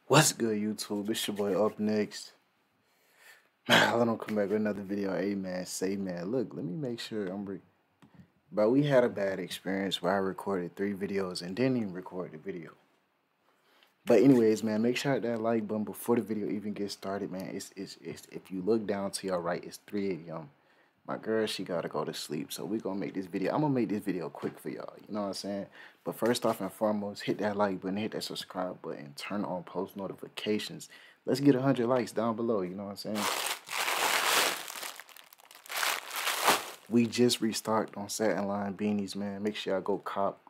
What's good, YouTube? It's your boy Up Next. I don't come back with another video. Hey man, say man, look, let me make sure But we had a bad experience where I recorded 3 videos and didn't even record the video. But anyways, man, make sure that like button before the video even gets started, man. It's if you look down to your right, it's 3 a.m. My girl, she gotta go to sleep. So we're gonna make this video. I'm gonna make this video quick for y'all. You know what I'm saying? But first off and foremost, hit that like button, hit that subscribe button, turn on post notifications. Let's get 100 likes down below. You know what I'm saying? We just restocked on satin line beanies, man. Make sure y'all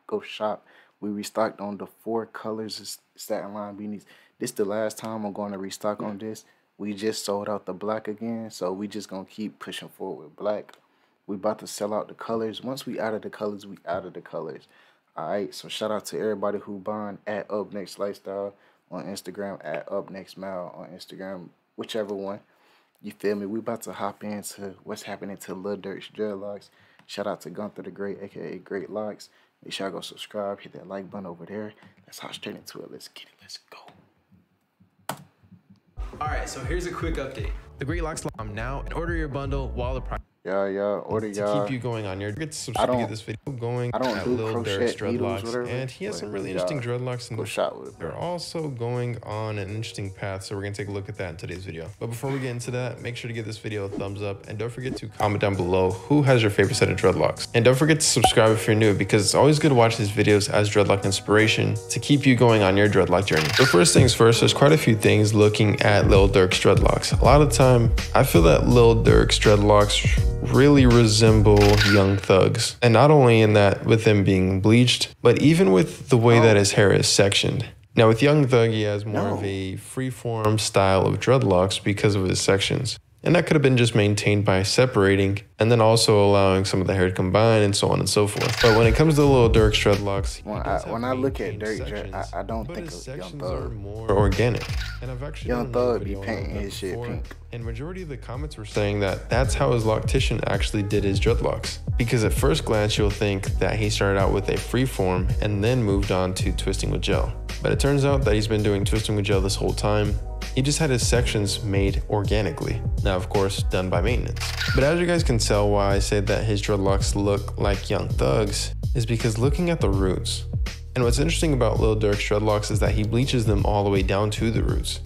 go shop. We restocked on the 4 colors of satin line beanies. This the last time I'm going to restock on this. We just sold out the black again, so we just gonna keep pushing forward with black. We about to sell out the colors. Once we out of the colors, we out of the colors. Alright, so shout out to everybody who buying at upnextlifestyle on Instagram, at upnextmalyt on Instagram, whichever one. You feel me? We about to hop into what's happening to Lil Durk's Dreadlocks. Shout out to Gunther the Great, aka Great Locks. Make sure y'all go subscribe, hit that like button over there. Let's hop straight into it. Let's get it. Let's go. Alright, so here's a quick update. The Great Locks now and order your bundle while the price Order y'all. to keep you going on your subscribe to get this video going. I don't do Lil Durk's dreadlocks, whatever, and he has some really interesting dreadlocks. Go shot with it, bro. They're also going on an interesting path, so we're gonna take a look at that in today's video. But before we get into that, make sure to give this video a thumbs up, and don't forget to comment down below who has your favorite set of dreadlocks. And don't forget to subscribe if you're new, because it's always good to watch these videos as dreadlock inspiration to keep you going on your dreadlock journey. So first things first, there's quite a few things looking at Lil Durk's dreadlocks. A lot of the time, I feel that Lil Durk's dreadlocks really resemble Young Thug's, and not only in that with him being bleached, but even with the way that his hair is sectioned. Now with Young Thug, he has more of a freeform style of dreadlocks because of his sections, and that could have been just maintained by separating and then also allowing some of the hair to combine and so on and so forth. But when it comes to Lil Durk's dreadlocks, when I look at Durk, I don't think of Young Thug. More organic, and I've actually Young Thug be painting his shit pink. And majority of the comments were saying that that's how his loctician actually did his dreadlocks. Because at first glance, you'll think that he started out with a freeform and then moved on to twisting with gel. But it turns out that he's been doing twisting with gel this whole time. He just had his sections made organically. Now, of course, done by maintenance. But as you guys can tell, why I say that his dreadlocks look like Young Thug's is because looking at the roots. And what's interesting about Lil Durk's dreadlocks is that he bleaches them all the way down to the roots.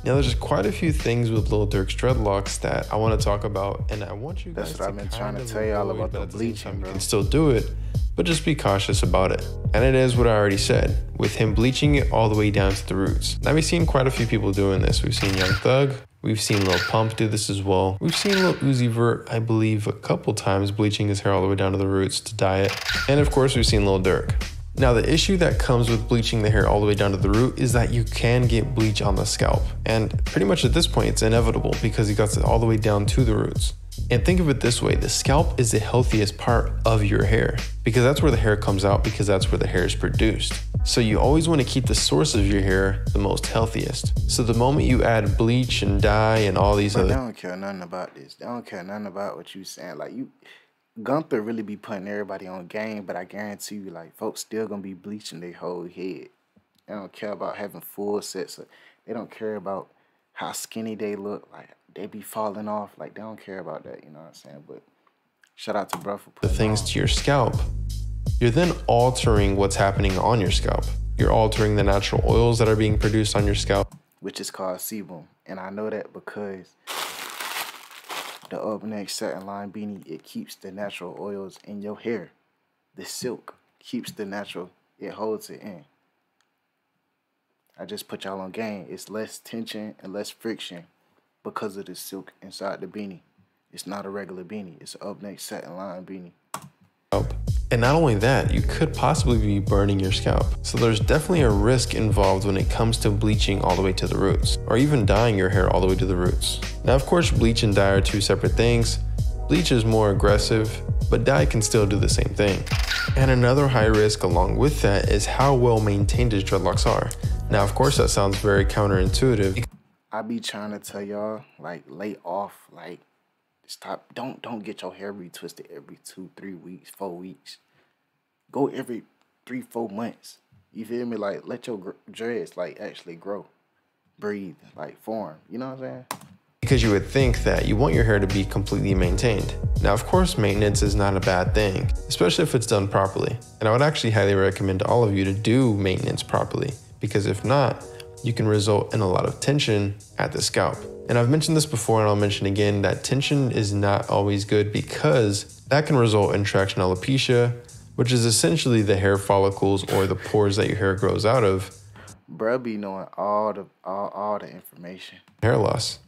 Now, there's quite a few things with Lil Durk's dreadlocks that I want to talk about, and I want you guys That's what I've been trying to tell y'all about the bleaching, bro. You can still do it, but just be cautious about it. And it is what I already said, with him bleaching it all the way down to the roots. Now, we've seen quite a few people doing this. We've seen Young Thug, we've seen Lil Pump do this as well. We've seen Lil Uzi Vert, I believe, a couple times bleaching his hair all the way down to the roots to dye it. And of course, we've seen Lil Durk. Now, the issue that comes with bleaching the hair all the way down to the root is that you can get bleach on the scalp. And pretty much at this point, it's inevitable because he got it all the way down to the roots. And think of it this way, the scalp is the healthiest part of your hair because that's where the hair comes out, because that's where the hair is produced. So you always want to keep the source of your hair the most healthiest. So the moment you add bleach and dye and all these other... They don't care nothing about this. They don't care nothing about what you saying. Like, Gunther really be putting everybody on game, but I guarantee you, like, folks still gonna be bleaching their whole head. They don't care about having full sets. They don't care about how skinny they look. Like, they be falling off. Like, they don't care about that, you know what I'm saying? But shout out to bro for putting things to your scalp. You're then altering what's happening on your scalp. You're altering the natural oils that are being produced on your scalp, which is called sebum. And I know that because the Up Next satin line beanie, it keeps the natural oils in your hair. The silk keeps the natural, it holds it in. I just put y'all on game. It's less tension and less friction because of the silk inside the beanie. It's not a regular beanie. It's an Up Next satin line beanie. And not only that, you could possibly be burning your scalp. So there's definitely a risk involved when it comes to bleaching all the way to the roots, or even dyeing your hair all the way to the roots. Now, of course, bleach and dye are two separate things. Bleach is more aggressive, but dye can still do the same thing. And another high risk along with that is how well maintained his dreadlocks are. Now, of course, that sounds very counterintuitive. I be trying to tell y'all, like, lay off, like, stop. Don't get your hair retwisted every 2, 3 weeks, 4 weeks. Go every 3, 4 months. You feel me? Like, let your dreads, like, actually grow. breathe, like form. You know what I'm saying? Because you would think that you want your hair to be completely maintained. Now, of course, maintenance is not a bad thing, especially if it's done properly. And I would actually highly recommend all of you to do maintenance properly, because if not, you can result in a lot of tension at the scalp. And I've mentioned this before, and I'll mention again that tension is not always good, because that can result in traction alopecia, which is essentially the hair follicles or the pores that your hair grows out of. Bruh be knowing all the information. Hair loss.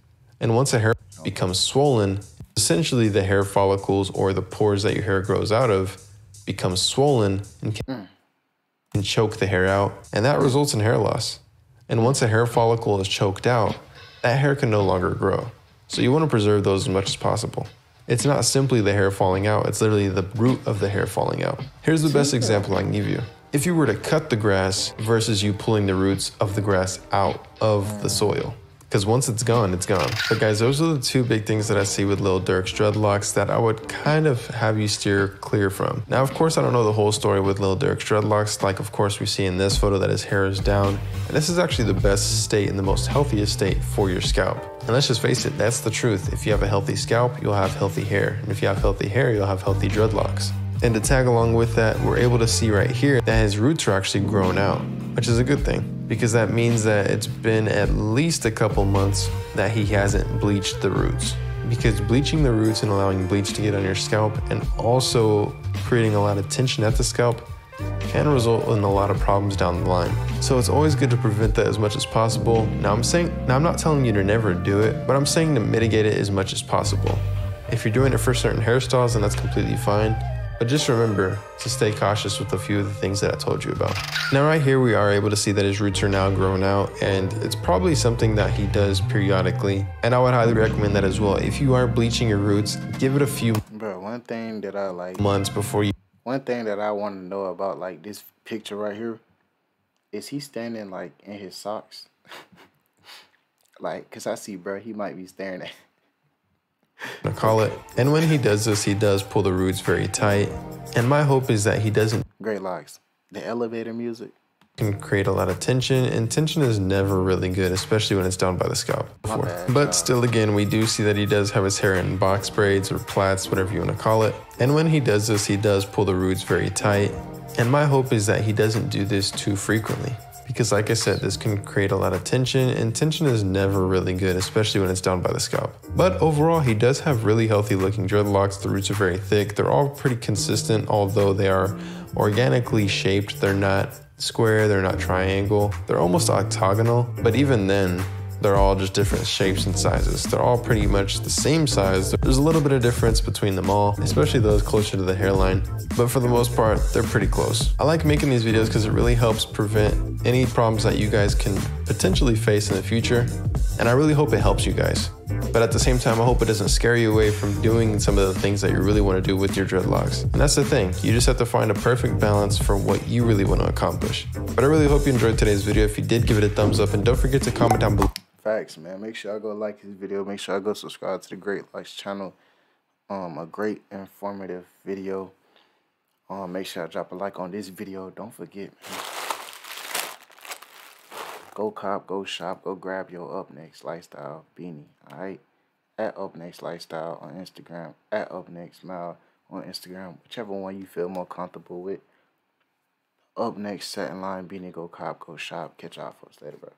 And once a hair becomes swollen, essentially the hair follicles or the pores that your hair grows out of become swollen and can choke the hair out, and that results in hair loss. And once a hair follicle is choked out, that hair can no longer grow. So you want to preserve those as much as possible. It's not simply the hair falling out, it's literally the root of the hair falling out. Here's the best example I can give you. If you were to cut the grass versus you pulling the roots of the grass out of the soil. Because once it's gone, it's gone. But guys, those are the two big things that I see with Lil Durk's dreadlocks that I would kind of have you steer clear from. Now, of course, I don't know the whole story with Lil Durk's dreadlocks. Like, of course, we see in this photo that his hair is down. And this is actually the best state and the most healthiest state for your scalp. And let's just face it, that's the truth. If you have a healthy scalp, you'll have healthy hair. And if you have healthy hair, you'll have healthy dreadlocks. And to tag along with that, we're able to see right here that his roots are actually grown out, which is a good thing, because that means that it's been at least a couple months that he hasn't bleached the roots. Because bleaching the roots and allowing bleach to get on your scalp and also creating a lot of tension at the scalp can result in a lot of problems down the line. So it's always good to prevent that as much as possible. Now I'm not telling you to never do it, but I'm saying to mitigate it as much as possible. If you're doing it for certain hairstyles, then that's completely fine. But just remember to stay cautious with a few of the things that I told you about. Now right here we are able to see that his roots are now grown out, and it's probably something that he does periodically. And I would highly recommend that as well. If you are bleaching your roots, give it a few One thing that I like months before you. One thing that I want to know about like this picture right here, is he standing like in his socks? Like, cause I see, bro, he might be staring at. Call it. And when he does this, he does pull the roots very tight. And my hope is that he doesn't. Great locks. The elevator music can create a lot of tension, and tension is never really good, especially when it's down by the scalp. But still, again, we do see that he does have his hair in box braids or plaits, whatever you want to call it. And when he does this, he does pull the roots very tight. And my hope is that he doesn't do this too frequently, because like I said, this can create a lot of tension, and tension is never really good, especially when it's down by the scalp. But overall, he does have really healthy looking dreadlocks. The roots are very thick. They're all pretty consistent, although they are organically shaped. They're not square, they're not triangle. They're almost octagonal, but even then, they're all just different shapes and sizes. They're all pretty much the same size. There's a little bit of difference between them all, especially those closer to the hairline. But for the most part, they're pretty close. I like making these videos because it really helps prevent any problems that you guys can potentially face in the future. And I really hope it helps you guys. But at the same time, I hope it doesn't scare you away from doing some of the things that you really want to do with your dreadlocks. And that's the thing. You just have to find a perfect balance for what you really want to accomplish. But I really hope you enjoyed today's video. If you did, give it a thumbs up, and don't forget to comment down below. Facts, man. Make sure I go like this video. Make sure I go subscribe to the Great Likes channel. A great informative video. Make sure I drop a like on this video. Don't forget, man. Go cop, go shop, go grab your Up Next Lifestyle beanie. Alright? At Up Next Lifestyle on Instagram. At upnextmalyt on Instagram. Whichever one you feel more comfortable with. Up Next Satin Line beanie. Go cop, go shop. Catch y'all folks later, bro.